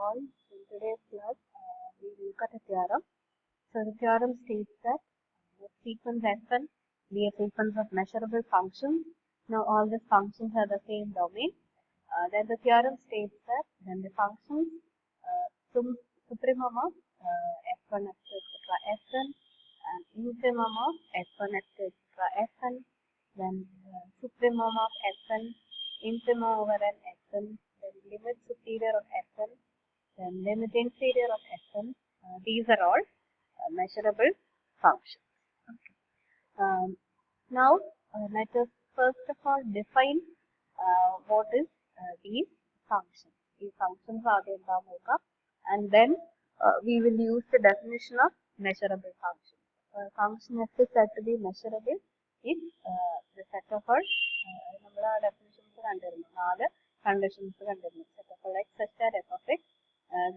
all. In today's class, we will look at a theorem. So the theorem states that sequence Fn be a sequence of measurable functions. Now all these functions are the same domain. Then the theorem states that then the functions supremum of F1, F2, etc. Fn and infimum of F1, F2, etc. Fn. Then supremum of Fn, infimum over n Fn, then limit superior of Fn, then limit inferior of Fn. These are all measurable functions. Okay. Now let us first of all define what is these functions. These functions are the and then we will use the definition of measurable functions. Function f is said to be measurable if the set of our definitions conditions set of x such that f of x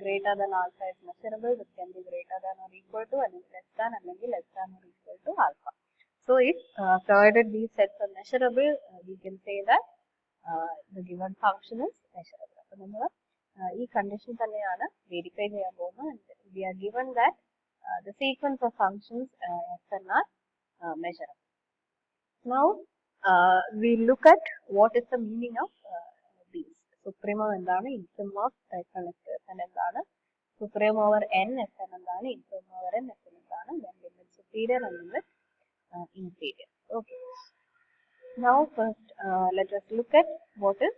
greater than alpha is measurable, which can be greater than or equal to and less than or equal to alpha. So if provided these sets are measurable, we can say that the given function is measurable. So this condition verify and we are given that the sequence of functions Fn are measurable. Now we look at what is the meaning of these. Supremum endana, infimum of Fn endana, supremum over n Fn endana, infimum over n Fn endana, then limit superior and limit inferior. Okay. Now first let us look at what is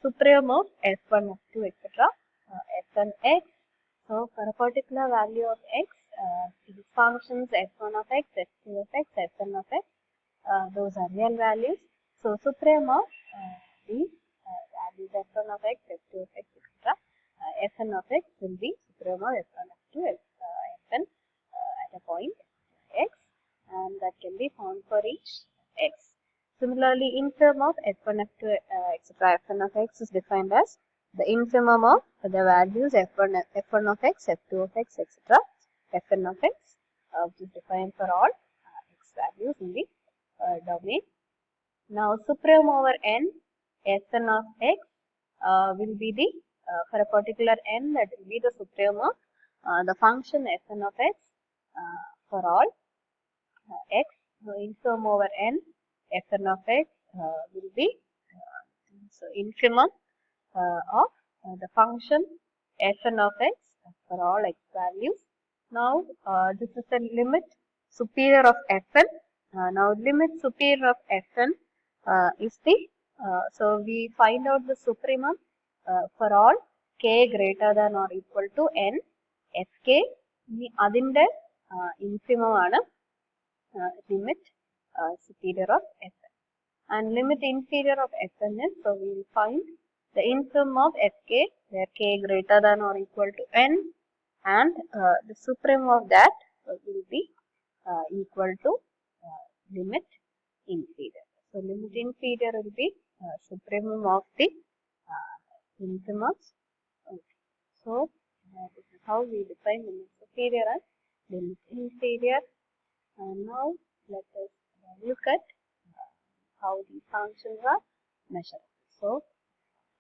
supremum of F1, F2, etc. Fn x. So for a particular value of x, these functions F1 of x, F2 of x, Fn of x, those are real values. So supremum of these values F1 of x, F2 of x, etc. Fn of x will be supremum of F1, F2, Fn at a point x, and that can be found for each x. Similarly, infimum of F1, F2, etc. Fn of x is defined as the infimum of the values F1 of x, F2 of x, etc. Fn of x, which is defined for all x values in the domain. Now, supremum over n Fn of x will be the for a particular n, that will be the supremum of the function Fn of x for all x. So infimum over n Fn of x will be so infimum of the function Fn of x for all x values. Now this is the limit superior of Fn. Now limit superior of Fn is the so we find out the supremum for all k greater than or equal to n fk. Adinde infimum aanu limit superior of Fn, and limit inferior of Fn is, so we will find the infimum of fk where k greater than or equal to n, and the supremum of that will be equal to limit inferior. So limit inferior will be supremum of the infimums. Okay. So this is how we define limit superior and limit inferior. And now let us look at how these functions are measured. So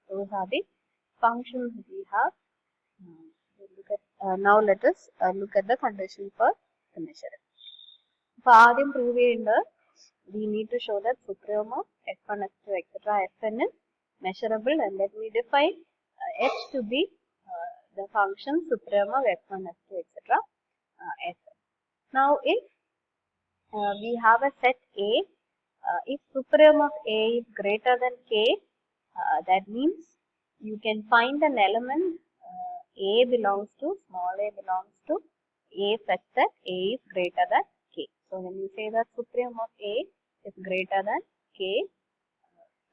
those are the functions we have. Now let us look at the condition for the measuring. For Adim prove we need to show that supremum of F1, F2, etc. Fn is measurable, and let me define F to be the function supremum of F1, F2, etc. Fn. Now if we have a set A, if supremum of A is greater than k, that means you can find an element A belongs to, small a belongs to A such that A is greater than k. So when you say that supremum of A is greater than k,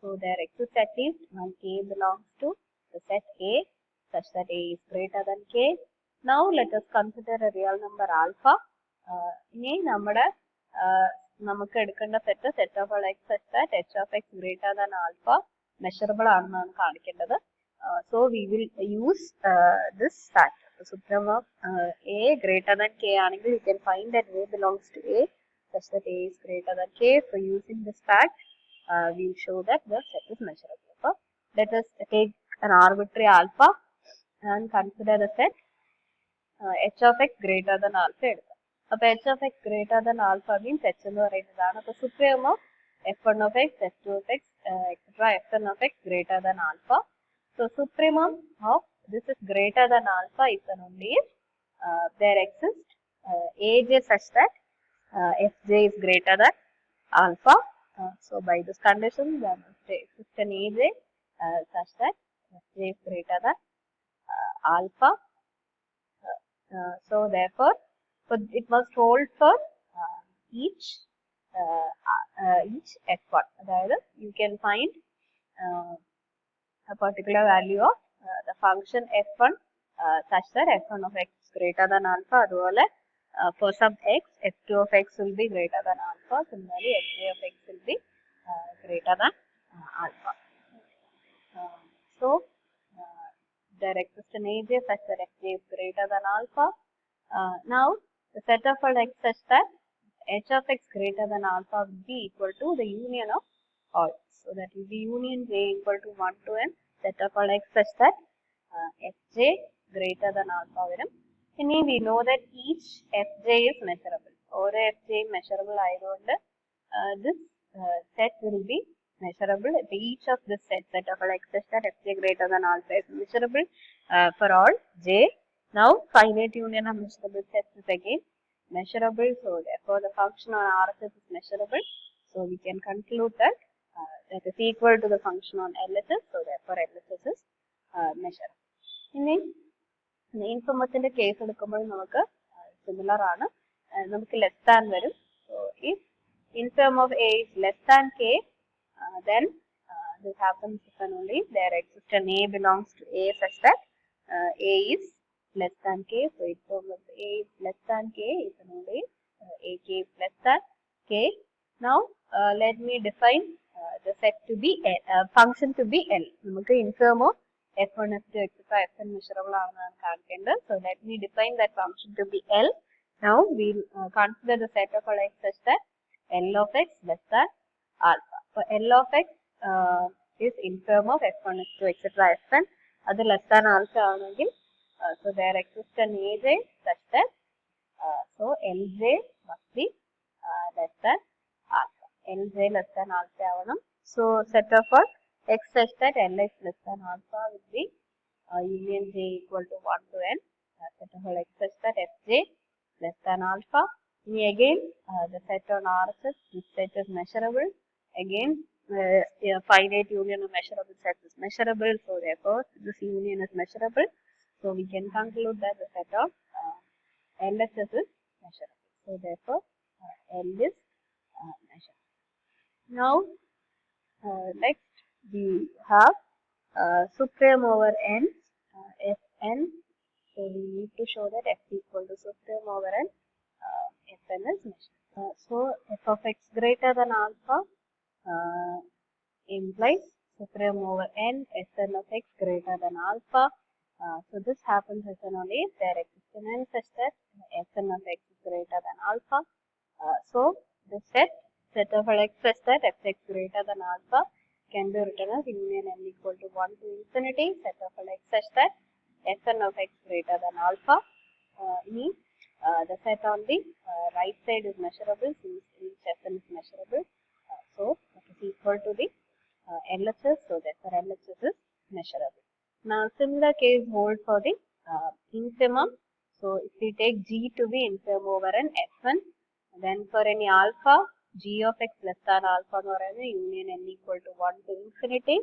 so there exists at least one k belongs to the set A such that A is greater than k. Now let us consider a real number alpha. നമുക്ക് എടുക്കേണ്ട set of all x such that h of x greater than alpha measurable ആണെന്നാണ് കാണിക്കേണ്ടത്. So we will use this factor. The supremum of a greater than k ആണെങ്കിൽ you can find that a belongs to a such that a is greater than k. So using this fact, we will show that the set is measurable. So let us take an arbitrary alpha and consider the set h of x greater than alpha എടുക്കാം. അപ്പോൾ h of x greater than alpha means h എന്ന് പറയുന്നതാണ്. അപ്പോൾ supremum of f1 of x, f2 of x, etc. fn of x greater than alpha. So supremum of this is greater than alpha if and only if there exists aj such that fj is greater than alpha. So by this condition there must exist an aj such that fj is greater than alpha. So therefore, it must hold for each f1. That is, you can find a particular value of the function f1 such that f1 of x is greater than alpha. അതുപോലെ for some x, f2 of x will be greater than alpha. Similarly, fj of x will be greater than alpha. So there exists an aj such that fj is greater than alpha. Now the set of all x such that h of x greater than alpha will be equal to the union of all. So that will be union j equal to 1 to n set of all x such that fj greater than alpha varum. We know that each fj is measurable. Oro fj measurable ayukonde this set will be measurable. Each of this set of all x such that fj greater than alpha is measurable for all j. Now finite union of measurable sets is again measurable. So therefore the function on RHS is measurable. So we can conclude that that is equal to the function on LHS. So therefore LHS is measurable. In the infimum case എടുക്കുമ്പോൾ നമുക്ക് similar ആണ്. നമുക്ക് less than വരും. So if infimum of a is less than k, then this happens if and only there exists an a belongs to a such that a is less than k. So infimum of a is less than k if and only ak is less than k. Now let me define the set to be function to be L. നമുക്ക് infimum of f1, f2, etc. fn measurable ആണെന്നാണ് കാണിക്കേണ്ടത്. So let me define that function to be L. Now we will consider the set of all x such that L of x less than alpha. So L of x is infimum of f1, f2, etc. fn. അത് less than alpha ആണെങ്കിൽ so there exists an aj such that so Lj must be less than alpha. Lj less than alpha ആവണം. So set of all x such that Lx less than alpha will be union j equal to 1 to n. Set of all x such that fj less than alpha. Again the set on RHS, this set is measurable. Again finite union of measurable sets is measurable. So therefore this union is measurable. So we can conclude that the set of LHS is measurable. So therefore L is measurable. Now next we have supreme over n fn. So we need to show that f equal to supreme over n fn is measured. So f of x greater than alpha implies supreme over n fn of x greater than alpha. So this happens if and only if there exists an n such that fn of x is greater than alpha. So the set of all x such that fx greater than alpha can be written as union n equal to 1 to infinity set of all x such that fn of x greater than alpha. The set on the right side is measurable since each fn is measurable. So that is equal to the LHS. So therefore LHS is measurable. Now similar case holds for the infimum. So if we take g to be infimum over an f1, then for any alpha g of x less than alpha എന്ന് പറയുന്നത് union n equal to 1 to infinity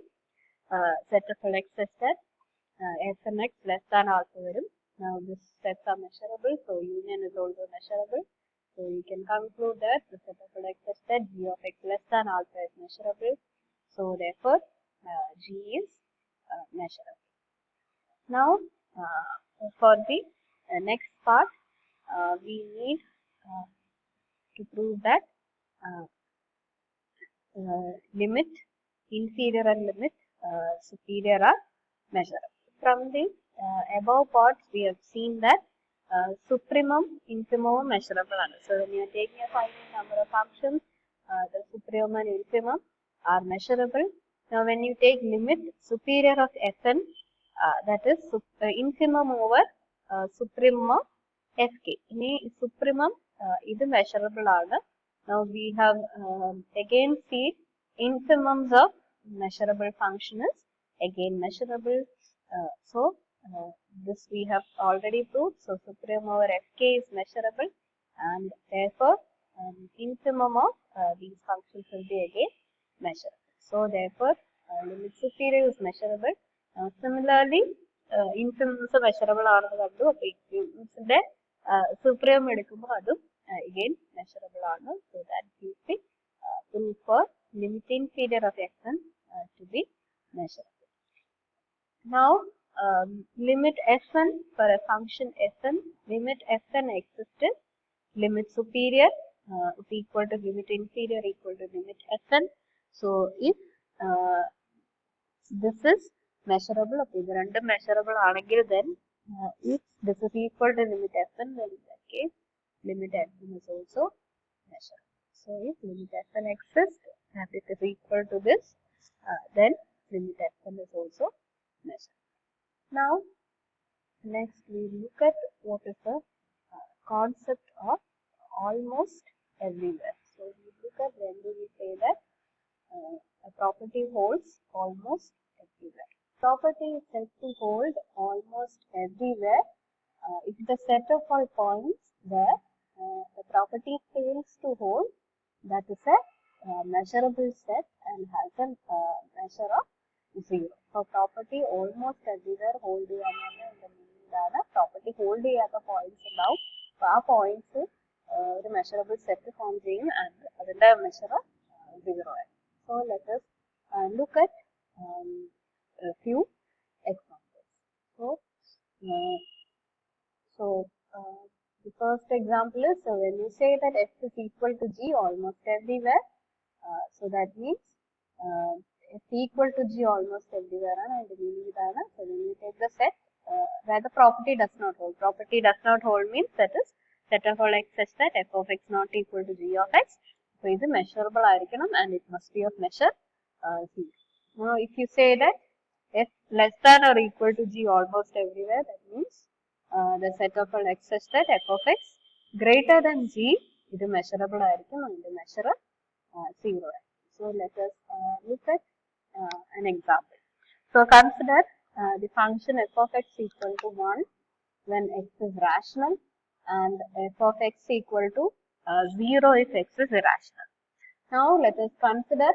set of all x such that fn x less than alpha വരും. Now this sets are measurable, so union is also measurable. So you can conclude that the set of all x such that g of x less than alpha is measurable. So therefore g is measurable. Now for the next part we need to prove that limit inferior and limit superior are measurable. From the above parts we have seen that supremum, infimum measurable. So when you are taking a finite number of functions, the supremum and infimum are measurable. Now when you take limit superior of fn that is infimum over supremum of fk. Ini supremum is measurable ആണ്. Now we have again seen infimums of measurable function is again measurable. So this we have already proved. So supremum over fk is measurable, and therefore infimum of these functions will be again measurable. So therefore limit superior is measurable. Similarly infimums measurable ആണെന്ന് കണ്ടു. അപ്പോൾ infimumsന്റെ supremum എടുക്കുമ്പോൾ അതും again measurable ആണ്. So that gives the proof for limit inferior of xn to be measurable. Now limit fn for a function fn, limit fn exists, limit superior is equal to limit inferior equal to limit fn. So if this is measurable, okay, the random measurable anagil, then if this is equal to limit fn, then in that case limit fn is also measurable. So if limit fn exists and it is equal to this, then limit fn is also measurable. Now next we look at what is the concept of almost everywhere. So we look at when do we say that a property holds almost everywhere. Property is said to hold almost everywhere if the set of all points where the property fails to hold, that is a measurable set and has a measure of 0. So property almost everywhere hold ചെയ്യാനാണ് ഇതിന്റെ meaning. ഇതാണ് property hold ചെയ്യാത്ത points ഉണ്ടാവും. അപ്പോൾ ആ points ഒരു measurable set form ചെയ്യും and അതിന്റെ measure 0 ആണ്. So let us look at a few examples. So the first example is when you say that f is equal to g almost everywhere. So that means f equal to g almost everywhere and the meaning idana. So when you take the set where the property does not hold. Property does not hold means that is set of all x such that f of x not equal to g of x. So ഇത് measurable ആയിരിക്കണം and it must be of measure 0. Now if you say that f less than or equal to g almost everywhere, that means the set of all x such that f of x greater than g ഇത് measurable ആയിരിക്കും and the measure 0. So let us look at an example. So consider the function f of x equal to 1 when x is rational and f of x equal to 0 if x is irrational. Now let us consider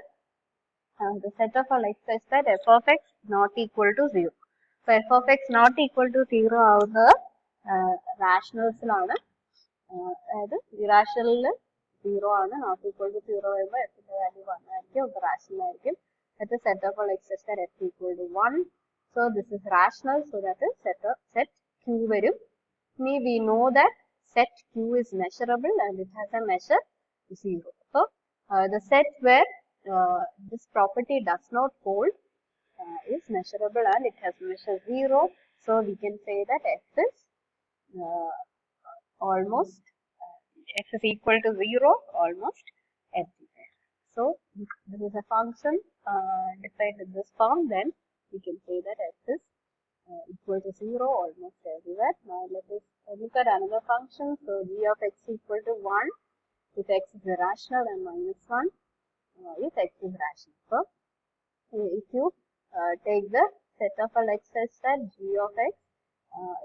the set of all x such that f of x not equal to 0. So f of x not equal to 0 ആവുന്നത് rationalsലാണ്. അതായത് irrational 0 ആണ്, not equal to 0 വരുമ്പോൾ f ന്റെ value 1 ആയിരിക്കും, അത് rational ആയിരിക്കും. That is set of all x such that f equal to 1. So this is rational, so that is set q വരും. Now we know that set q is measurable and it has a measure 0. So the set where this property does not hold is measurable and it has measure 0. So we can say that f is almost f is equal to 0 almost everywhere. So this is a function defined in this form, then we can say that f is equal to 0 almost everywhere. Now let us look at another function. So g of x equal to 1 if x is irrational and minus 1 if x is rational. So if you take the set of all x such that g of x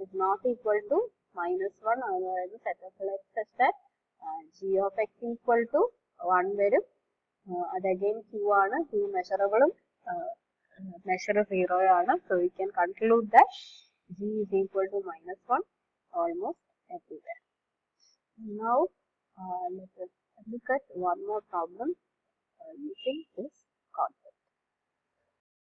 is not equal to minus 1, അതായത് set of all x such that g of x equal to 1 വരും. അത് again q ആണ്, q measurable measure 0 ആണ്. So we can conclude that g is equal to minus 1 almost everywhere. Now let us look at one more problem using this concept.